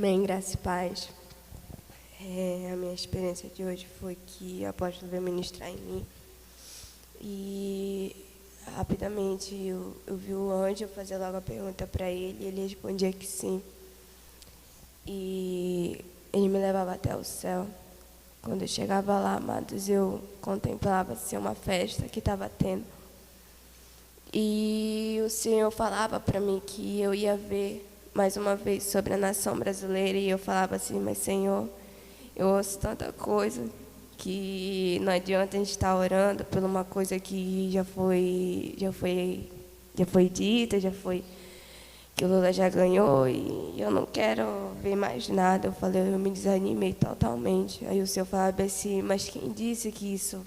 Amém, graça e paz. A minha experiência de hoje foi que o apóstolo veio ministrar em mim e rapidamente eu vi o anjo, eu fazia logo a pergunta para ele e ele respondia que sim. E ele me levava até o céu. Quando eu chegava lá, amados, eu contemplava assim, uma festa que estava tendo. E o Senhor falava para mim que eu ia ver mais uma vez sobre a nação brasileira. E eu falava assim, mas Senhor, eu ouço tanta coisa que não adianta a gente estar orando por uma coisa que já foi dita, que o Lula já ganhou e eu não quero ver mais nada. Eu falei, eu me desanimei totalmente. Aí o Senhor falava assim, mas quem disse que isso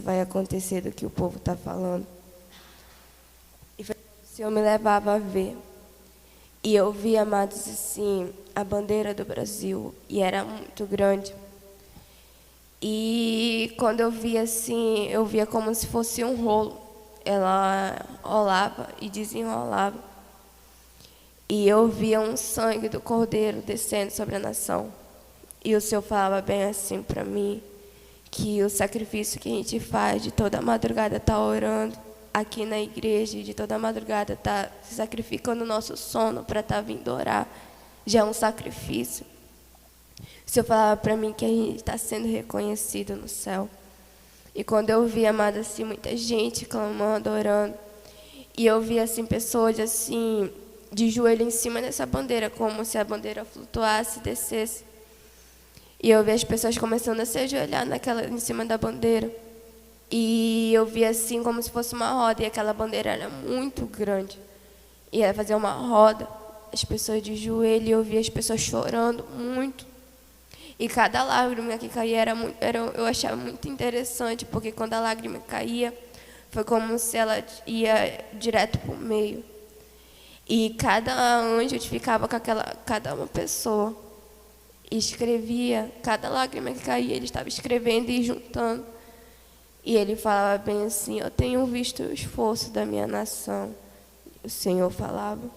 vai acontecer do que o povo está falando? E o Senhor me levava a ver. E eu via, amados, assim, a bandeira do Brasil, e era muito grande. E quando eu via assim, eu via como se fosse um rolo. Ela rolava e desenrolava. E eu via um sangue do Cordeiro descendo sobre a nação. E o Senhor falava bem assim para mim, que o sacrifício que a gente faz de toda madrugada estar orando aqui na igreja, de toda madrugada estar se sacrificando o nosso sono para estar vindo orar, já é um sacrifício. O Senhor falava para mim que a gente está sendo reconhecido no céu. E quando eu via, amada, assim, muita gente clamando, orando, e eu via assim, pessoas assim, de joelho em cima dessa bandeira, como se a bandeira flutuasse e descesse. E eu via as pessoas começando a se ajoelhar em cima da bandeira. E eu via assim como se fosse uma roda, e aquela bandeira era muito grande. E ela fazia uma roda, as pessoas de joelho, e eu via as pessoas chorando muito. E cada lágrima que caía eu achava muito interessante, porque quando a lágrima caía, foi como se ela ia direto para o meio. E cada anjo ficava com cada uma pessoa. E escrevia, cada lágrima que caía, ele estava escrevendo e juntando. E ele falava bem assim, eu tenho visto o esforço da minha nação. O Senhor falava.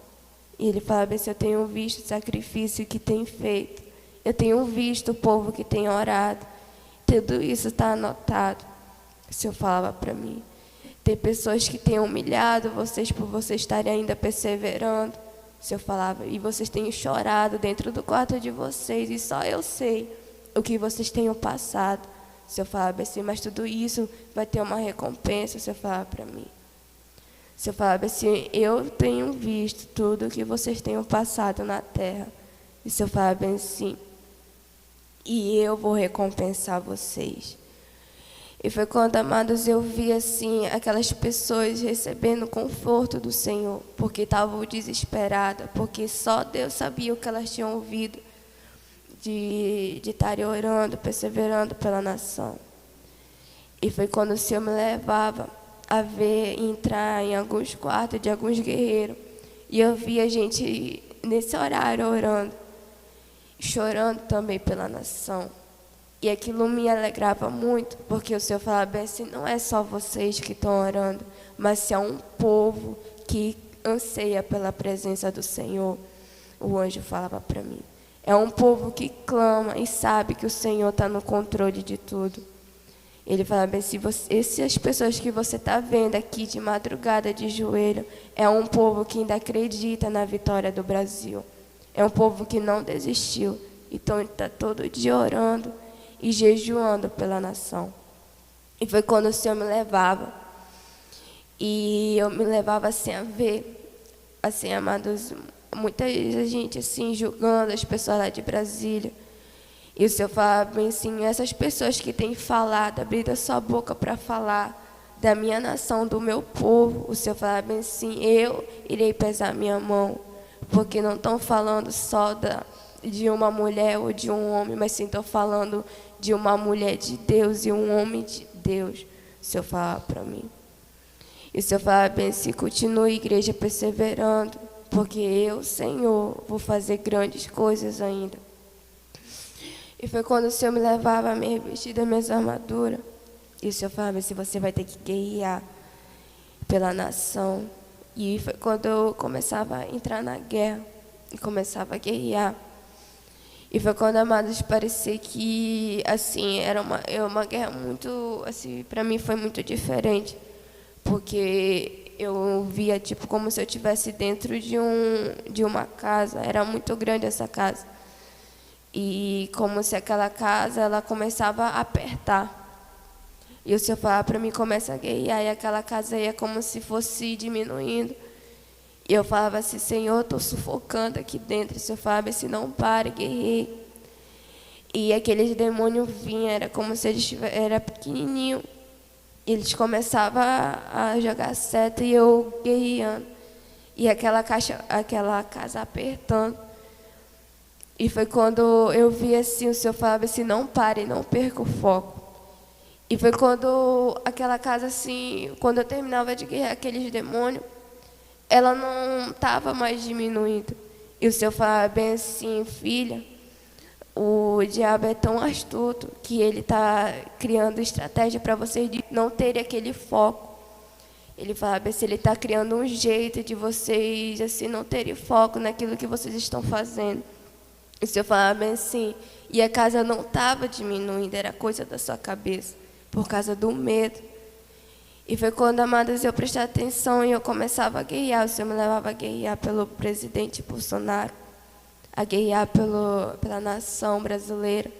E ele falava bem assim, eu tenho visto o sacrifício que tem feito. Eu tenho visto o povo que tem orado. Tudo isso está anotado. O Senhor falava para mim. Tem pessoas que têm humilhado vocês por vocês estarem ainda perseverando. O Senhor falava, e vocês têm chorado dentro do quarto de vocês, e só eu sei o que vocês tenham passado. O Senhor falava assim, mas tudo isso vai ter uma recompensa. O Senhor falava para mim. O Senhor falava assim, eu tenho visto tudo o que vocês tenham passado na terra. E o Senhor falava assim, e eu vou recompensar vocês. E foi quando, amados, eu vi assim, aquelas pessoas recebendo conforto do Senhor, porque estavam desesperadas, porque só Deus sabia o que elas tinham ouvido, de estarem orando, perseverando pela nação. E foi quando o Senhor me levava a ver, entrar em alguns quartos de alguns guerreiros. E eu via gente nesse horário orando, chorando também pela nação. E aquilo me alegrava muito, porque o Senhor falava bem assim, não é só vocês que estão orando, mas se é um povo que anseia pela presença do Senhor. O anjo falava para mim. É um povo que clama e sabe que o Senhor está no controle de tudo. Ele falava bem assim, essas pessoas que você está vendo aqui de madrugada, de joelho, é um povo que ainda acredita na vitória do Brasil. É um povo que não desistiu. Então ele está todo dia orando e jejuando pela nação. E foi quando o Senhor me levava. E eu me levava assim a ver, assim, amados, muita gente assim, julgando as pessoas lá de Brasília. E o Senhor falava bem assim, essas pessoas que têm falado, abrido a sua boca para falar da minha nação, do meu povo, o Senhor falava bem assim, eu irei pesar minha mão, porque não estão falando só de uma mulher ou de um homem, mas sim estão falando de uma mulher de Deus e um homem de Deus. O Senhor falava para mim. E o Senhor falava bem assim, continue, igreja, perseverando, porque eu, Senhor, vou fazer grandes coisas ainda. E foi quando o Senhor me levava a me revestir das minhas armaduras. E o Senhor falava assim, você vai ter que guerrear pela nação. E foi quando eu começava a entrar na guerra e começava a guerrear. E foi quando, amados, parecia que, assim, era uma guerra muito, assim, para mim foi muito diferente. Porque eu via, tipo, como se eu estivesse dentro de uma casa. Era muito grande essa casa. E como se aquela casa, ela começava a apertar. E o Senhor falava para mim, começa a guerrear. E aquela casa ia como se fosse diminuindo. E eu falava assim, Senhor, estou sufocando aqui dentro. O Senhor falava assim, não pare, guerrei. E aqueles demônios vinham, era como se eles era pequenininho. E eles começavam a jogar seta e eu guerreando. E aquela casa apertando. E foi quando eu vi assim, o Senhor falava assim, não pare, não perca o foco. E foi quando aquela casa assim, quando eu terminava de guerrear aqueles demônios, ela não estava mais diminuindo. E o Senhor falava bem assim, filha, o diabo é tão astuto que ele está criando estratégia para vocês de não terem aquele foco. Ele falava assim, ele está criando um jeito de vocês assim não terem foco naquilo que vocês estão fazendo. E o Senhor falava bem assim, e a casa não estava diminuindo, era coisa da sua cabeça, por causa do medo. E foi quando, amadas, eu prestei atenção e eu começava a guerrear. O Senhor me levava a guerrear pelo presidente Bolsonaro, a guerrear pela nação brasileira.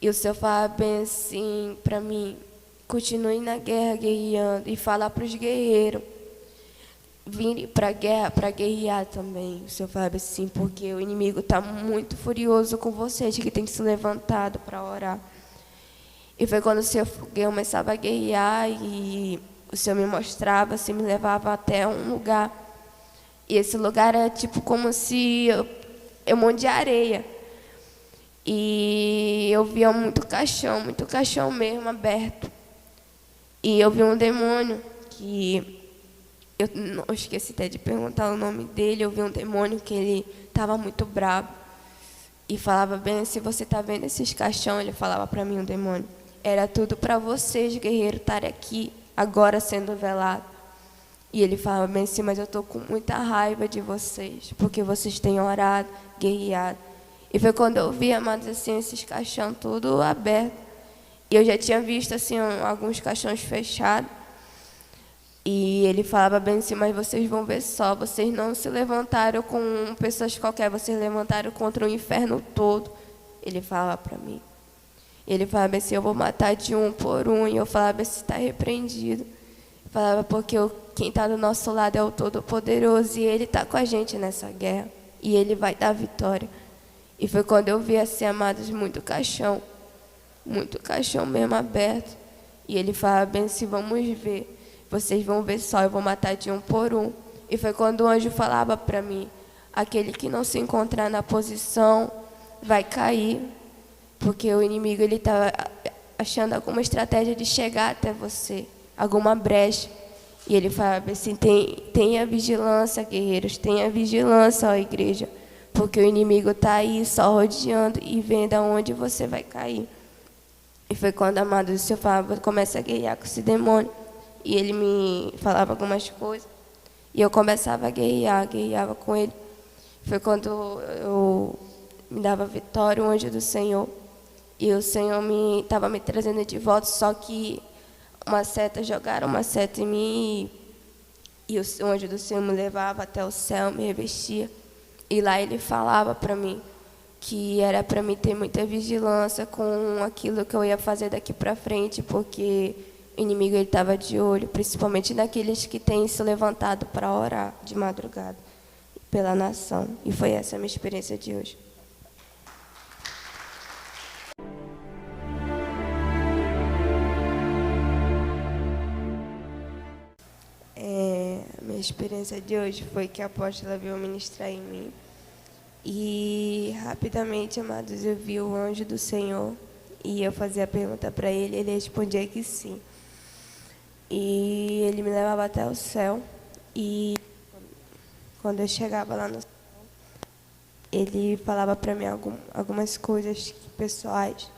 E o Senhor falava bem assim para mim, continue na guerra guerreando e falar para os guerreiros virem para a guerra, para guerrear também. O Senhor falava assim, porque o inimigo está muito furioso com vocês, que tem se levantado para orar. E foi quando o Senhor começava a guerrear e o Senhor me mostrava, assim, me levava até um lugar. E esse lugar era tipo como se um monte de areia. E eu via muito caixão mesmo aberto. E eu vi um demônio que eu não esqueci até de perguntar o nome dele. Eu vi um demônio que ele estava muito bravo e falava bem, se você está vendo esses caixão, ele falava para mim, o demônio, era tudo para vocês, guerreiros, estarem aqui agora sendo velado. E ele falava bem assim, mas eu estou com muita raiva de vocês, porque vocês têm orado, guerreado. E foi quando eu vi, amados, assim, esses caixão tudo aberto. E eu já tinha visto assim alguns caixões fechados. E ele falava bem assim, mas vocês vão ver só, vocês não se levantaram com pessoas qualquer, vocês levantaram contra o inferno todo. Ele falava para mim. Ele falava assim, eu vou matar de um por um. E eu falava assim, está repreendido. Eu falava, porque quem está do nosso lado é o Todo-Poderoso. E ele está com a gente nessa guerra. E ele vai dar vitória. E foi quando eu vi assim, amados, muito caixão mesmo aberto. E ele falava bem assim, vamos ver. Vocês vão ver só, eu vou matar de um por um. E foi quando o anjo falava para mim, aquele que não se encontrar na posição vai cair. Porque o inimigo ele estava achando alguma estratégia de chegar até você, alguma brecha. E ele falava assim, tenha vigilância, guerreiros, tenha vigilância, ó igreja. Porque o inimigo está aí só rodeando e vendo aonde você vai cair. E foi quando, amado, o Senhor falava, começa a guerrear com esse demônio. E ele me falava algumas coisas. E eu começava a guerreava com ele. Foi quando eu me dava vitória, o anjo do Senhor. E o Senhor estava me trazendo de volta, só que jogaram uma seta em mim. E o anjo do Senhor me levava até o céu, me revestia. E lá ele falava para mim que era para mim ter muita vigilância com aquilo que eu ia fazer daqui para frente, porque o inimigo estava de olho, principalmente naqueles que têm se levantado para orar de madrugada pela nação. E foi essa a minha experiência de hoje. A minha experiência de hoje foi que a apóstola veio ministrar em mim. E rapidamente, amados, eu vi o anjo do Senhor e eu fazia a pergunta para ele, ele respondia que sim. E ele me levava até o céu e quando eu chegava lá no céu, ele falava para mim algumas coisas pessoais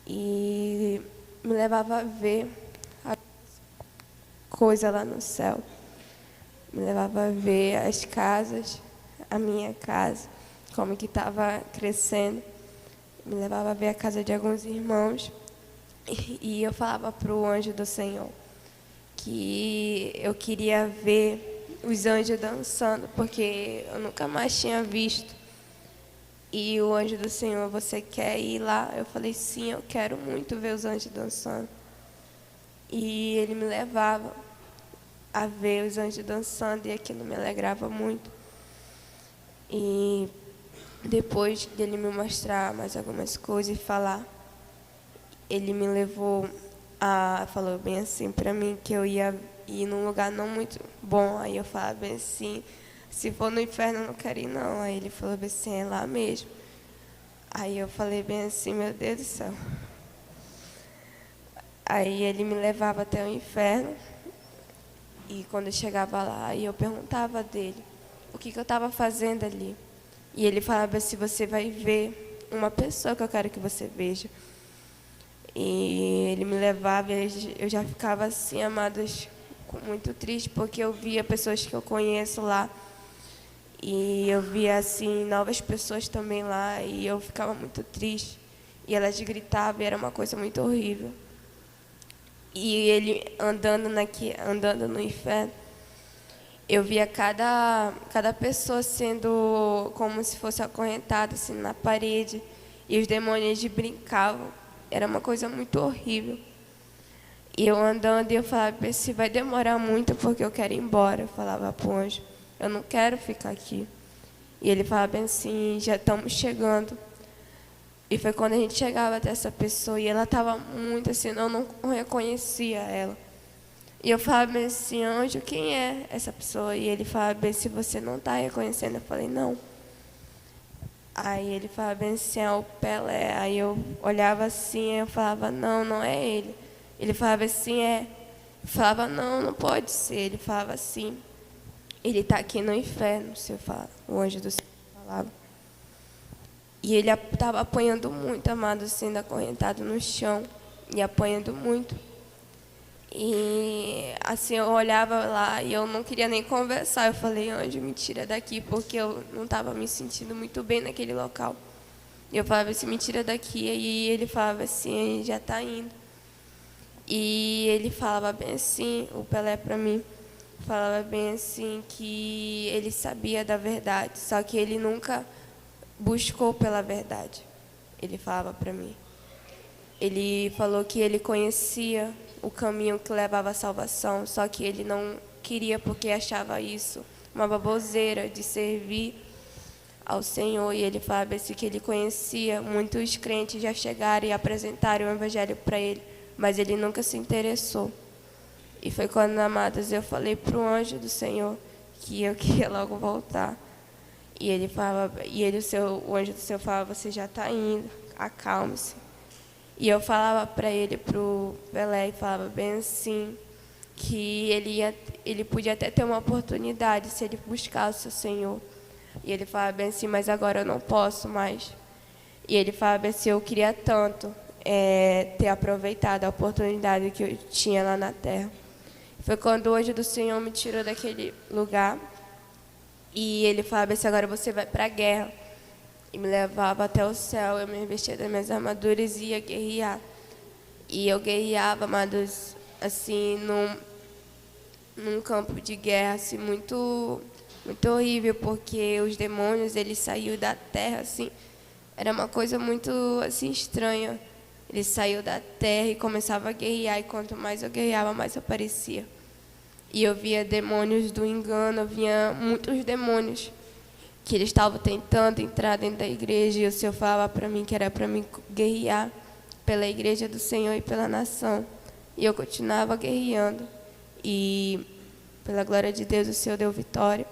e me levava a ver a coisa lá no céu. Me levava a ver as casas, a minha casa, como que estava crescendo. Me levava a ver a casa de alguns irmãos. E eu falava para o anjo do Senhor que eu queria ver os anjos dançando, porque eu nunca mais tinha visto. E o anjo do Senhor, você quer ir lá? Eu falei, sim, eu quero muito ver os anjos dançando. E ele me levava a ver os anjos dançando, e aquilo me alegrava muito. E depois dele me mostrar mais algumas coisas e falar, ele me levou falou bem assim para mim que eu ia ir num lugar não muito bom. Aí eu falava bem assim, se for no inferno eu não quero ir não. Aí ele falou bem assim, é lá mesmo. Aí eu falei bem assim, meu Deus do céu. Aí ele me levava até o inferno, e quando eu chegava lá, eu perguntava dele o que eu estava fazendo ali. E ele falava assim, você vai ver uma pessoa que eu quero que você veja. E ele me levava e eu já ficava assim, amados, muito triste, porque eu via pessoas que eu conheço lá. E eu via, assim, novas pessoas também lá, e eu ficava muito triste. E elas gritavam, e era uma coisa muito horrível. E ele andando no inferno, eu via cada pessoa sendo como se fosse acorrentada assim, na parede. E os demônios brincavam. Era uma coisa muito horrível. E eu andando e eu falava, se vai demorar muito porque eu quero ir embora. Eu falava para o anjo, eu não quero ficar aqui. E ele falava assim, já estamos chegando. E foi quando a gente chegava até essa pessoa, e ela estava muito assim, eu não reconhecia ela. E eu falava assim, anjo, quem é essa pessoa? E ele falava bem, se você não está reconhecendo. Eu falei, não. Aí ele falava bem assim, é o Pelé. Aí eu olhava assim, eu falava, não, não é ele. Ele falava assim, é. Eu falava, não, não pode ser. Ele falava assim, ele está aqui no inferno, o anjo do Senhor falava. E ele estava apanhando muito, amado, sendo acorrentado no chão, e apanhando muito. E assim, eu olhava lá e eu não queria nem conversar. Eu falei, anjo, me tira daqui, porque eu não estava me sentindo muito bem naquele local. E eu falava assim, me tira daqui. E ele falava assim, já está indo. E ele falava bem assim, o Pelé para mim, falava bem assim que ele sabia da verdade, só que ele nunca buscou pela verdade. Ele falava para mim. Ele falou que ele conhecia o caminho que levava à salvação, só que ele não queria porque achava isso uma baboseira de servir ao Senhor. E ele falava assim que ele conhecia, muitos crentes já chegaram e apresentaram o evangelho para ele, mas ele nunca se interessou. E foi quando, amados, eu falei para o anjo do Senhor que eu queria logo voltar. E ele falava, o anjo do Senhor falava, você já está indo, acalme-se. E eu falava para ele, para o Pelé, e falava bem assim, que ele podia até ter uma oportunidade se ele buscasse o Senhor. E ele falava bem assim, mas agora eu não posso mais. E ele falava bem assim, eu queria tanto ter aproveitado a oportunidade que eu tinha lá na terra. Foi quando o anjo do Senhor me tirou daquele lugar. E ele falava assim, agora você vai para a guerra. E me levava até o céu, eu me vestia das minhas armaduras e ia guerrear. E eu guerreava, amados, assim, num campo de guerra, assim, muito, muito horrível, porque os demônios, eles saíram da terra, assim, era uma coisa muito, assim, estranha. Ele saiu da terra e começava a guerrear, e quanto mais eu guerreava, mais aparecia. E eu via demônios do engano, eu via muitos demônios que eles estavam tentando entrar dentro da igreja, e o Senhor falava para mim que era para mim guerrear pela igreja do Senhor e pela nação. E eu continuava guerreando. E, pela glória de Deus, o Senhor deu vitória.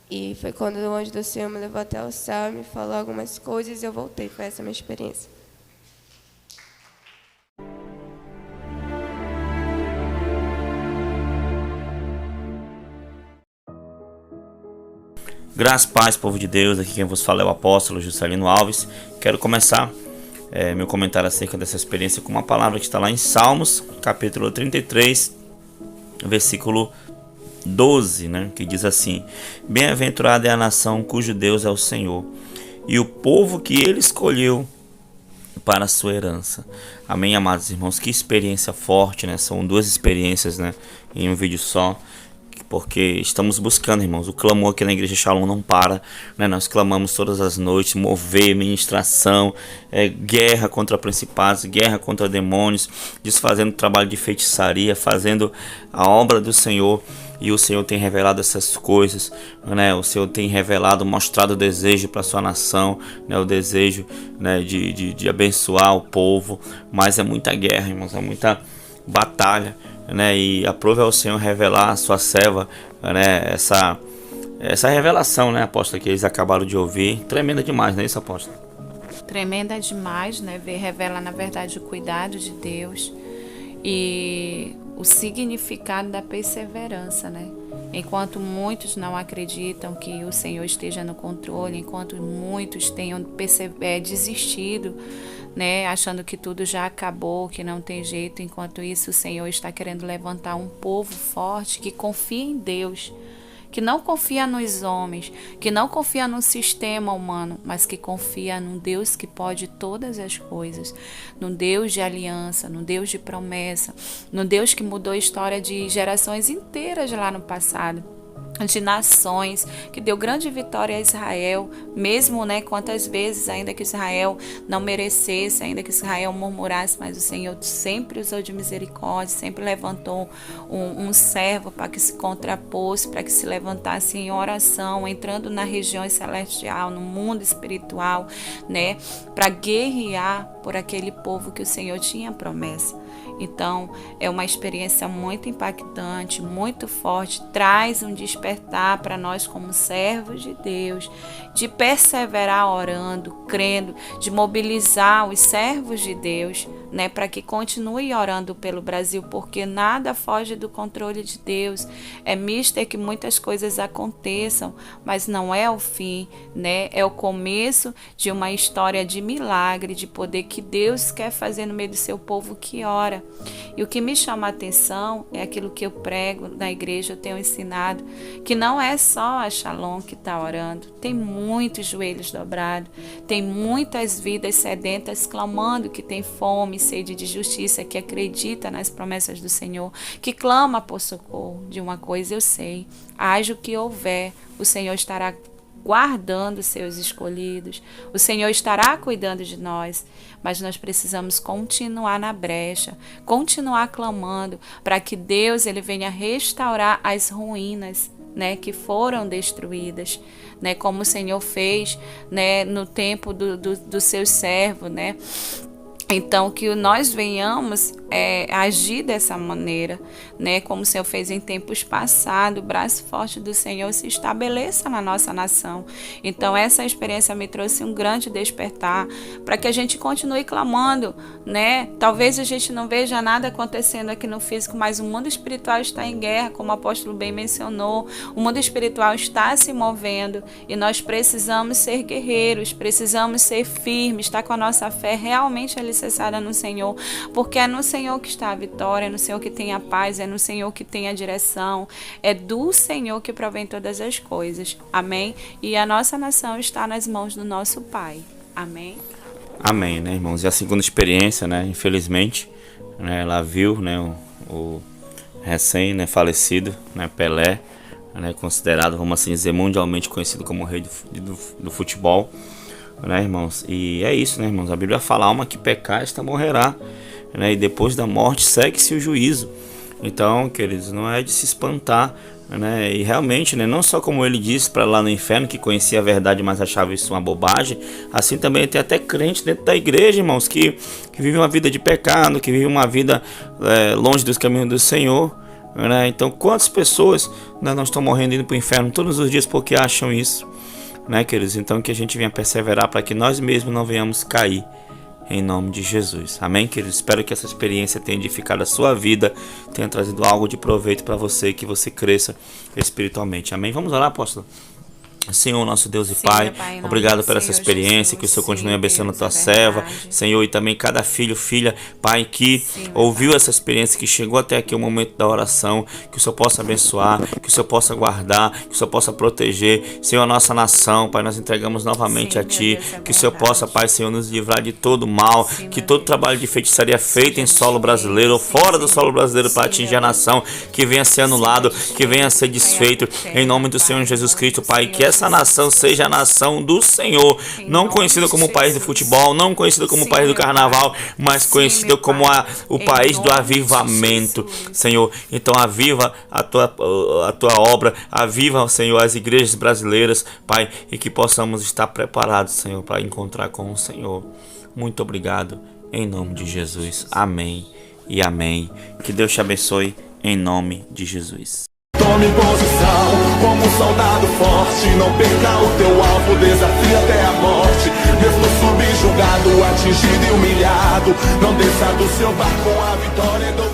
E foi quando o anjo do Senhor me levou até o céu e me falou algumas coisas, e eu voltei. Foi essa a minha experiência. Graças, paz, povo de Deus, aqui quem vos fala é o apóstolo Juscelino Alves. Quero começar meu comentário acerca dessa experiência com uma palavra que está lá em Salmos, capítulo 33, versículo 12, né, que diz assim: Bem-aventurada é a nação cujo Deus é o Senhor, e o povo que ele escolheu para a sua herança. Amém, amados irmãos? Que experiência forte, né? São duas experiências, né, em um vídeo só, porque estamos buscando, irmãos. O clamor aqui na Igreja Shalom não para, né? Nós clamamos todas as noites, mover, ministração, guerra contra principados, guerra contra demônios, desfazendo trabalho de feitiçaria, fazendo a obra do Senhor. E o Senhor tem revelado essas coisas, né? O Senhor tem revelado, mostrado o desejo para a sua nação, né? O desejo, né, de abençoar o povo. Mas é muita guerra, irmãos, é muita batalha, né? E aprove ao Senhor revelar a sua serva, né? Essa revelação, né, apóstolo, que eles acabaram de ouvir, tremenda demais, não é isso, apóstolo? Tremenda demais, né? Revela, na verdade, o cuidado de Deus e o significado da perseverança, né? Enquanto muitos não acreditam que o Senhor esteja no controle, enquanto muitos tenham desistido, né, achando que tudo já acabou, que não tem jeito, enquanto isso o Senhor está querendo levantar um povo forte que confia em Deus, que não confia nos homens, que não confia no sistema humano, mas que confia num Deus que pode todas as coisas, num Deus de aliança, num Deus de promessa, num Deus que mudou a história de gerações inteiras lá no passado, de nações, que deu grande vitória a Israel, mesmo, né, quantas vezes, ainda que Israel não merecesse, ainda que Israel murmurasse, mas o Senhor sempre usou de misericórdia, sempre levantou um servo para que se contrapôs, para que se levantasse em oração, entrando na região celestial, no mundo espiritual, né, para guerrear por aquele povo que o Senhor tinha promessa. Então, é uma experiência muito impactante, muito forte, traz um despertar para nós como servos de Deus, de perseverar orando, crendo, de mobilizar os servos de Deus, né, para que continue orando pelo Brasil, porque nada foge do controle de Deus. É mister que muitas coisas aconteçam, mas não é o fim, né? É o começo de uma história de milagre, de poder que Deus quer fazer no meio do seu povo que ora. E o que me chama a atenção é aquilo que eu prego na igreja, eu tenho ensinado, que não é só a Shalom que está orando, tem muitos joelhos dobrados, tem muitas vidas sedentas clamando, que tem fome, sede de justiça, que acredita nas promessas do Senhor, que clama por socorro. De uma coisa eu sei, haja o que houver, o Senhor estará guardando seus escolhidos, o Senhor estará cuidando de nós, mas nós precisamos continuar na brecha, continuar clamando para que Deus ele venha restaurar as ruínas, né, que foram destruídas, né, como o Senhor fez, né, no tempo do seu servo, né. Então, que nós venhamos agir dessa maneira, né? Como o Senhor fez em tempos passados, o braço forte do Senhor se estabeleça na nossa nação. Então, essa experiência me trouxe um grande despertar para que a gente continue clamando, né? Talvez a gente não veja nada acontecendo aqui no físico, mas o mundo espiritual está em guerra, como o apóstolo bem mencionou. O mundo espiritual está se movendo e nós precisamos ser guerreiros, precisamos ser firmes, estar com a nossa fé realmente alicerçada no Senhor, porque é no Senhor que está a vitória, é no Senhor que tem a paz, é no Senhor que tem a direção, é do Senhor que provém todas as coisas. Amém? E a nossa nação está nas mãos do nosso Pai. Amém? Amém, né, irmãos? E a segunda experiência, né, infelizmente, né, ela viu, né, o recém, né, falecido, né, Pelé, né, considerado, vamos assim dizer, mundialmente conhecido como o rei do futebol, né, irmãos? E é isso, né, irmãos? A Bíblia fala: alma que pecar, esta morrerá, né? E depois da morte segue-se o juízo. Então, queridos, não é de se espantar, né? E realmente, né, não só como ele disse para lá no inferno, que conhecia a verdade, mas achava isso uma bobagem, assim também tem até crente dentro da igreja, irmãos, que vive uma vida de pecado, que vive uma vida longe dos caminhos do Senhor, né? Então, quantas pessoas, né, não estão morrendo indo para o inferno todos os dias porque acham isso, né, queridos? Então, que a gente venha perseverar para que nós mesmos não venhamos cair, em nome de Jesus. Amém, queridos? Espero que essa experiência tenha edificado a sua vida, tenha trazido algo de proveito para você, que você cresça espiritualmente. Amém? Vamos orar, apóstolo? Senhor, nosso Deus e Sim, Pai, meu Pai, em nome obrigado do por essa Senhor experiência, que o Jesus. Senhor continue Sim, abençoando a tua Deus, é serva, verdade. Senhor, e também cada filho, filha, Pai, que Sim, meu ouviu Pai. essa experiência, que chegou até aqui o momento da oração, que o Senhor possa abençoar, que o Senhor possa guardar, que o Senhor possa proteger, Senhor, a nossa nação, Pai, nós entregamos novamente Sim, a meu Ti, Deus, é que o Senhor possa, verdade. Pai, Senhor, nos livrar de todo mal, Sim, que meu todo Deus. trabalho de feitiçaria feito em Seja solo brasileiro ou desfeito, fora sim, do solo Senhor. brasileiro para Sim, atingir meu a Deus. nação, que venha ser Seja anulado, que venha desfeito, ser tudo caiado desfeito, por em terra, nome meu do Pai, Senhor em Jesus nome Cristo, do Pai, Senhor que essa nação Jesus. seja a nação do Senhor, Em não nome conhecida de como o país do Jesus. futebol, não conhecida como o Sim, país do meu carnaval, Pai. mas Sim, conhecida meu como Pai. o Em país do nome de avivamento, Jesus. Senhor. Então aviva a tua obra, aviva, Senhor, as igrejas brasileiras, Pai, e que possamos estar preparados, Senhor, para encontrar com o Senhor. Muito obrigado, em nome de Jesus. Amém e amém. Que Deus te abençoe, em nome de Jesus. Tome posição como um soldado forte. Não perca o teu alvo, desafie até a morte. Mesmo subjugado, atingido e humilhado, não desça do seu barco, a vitória é do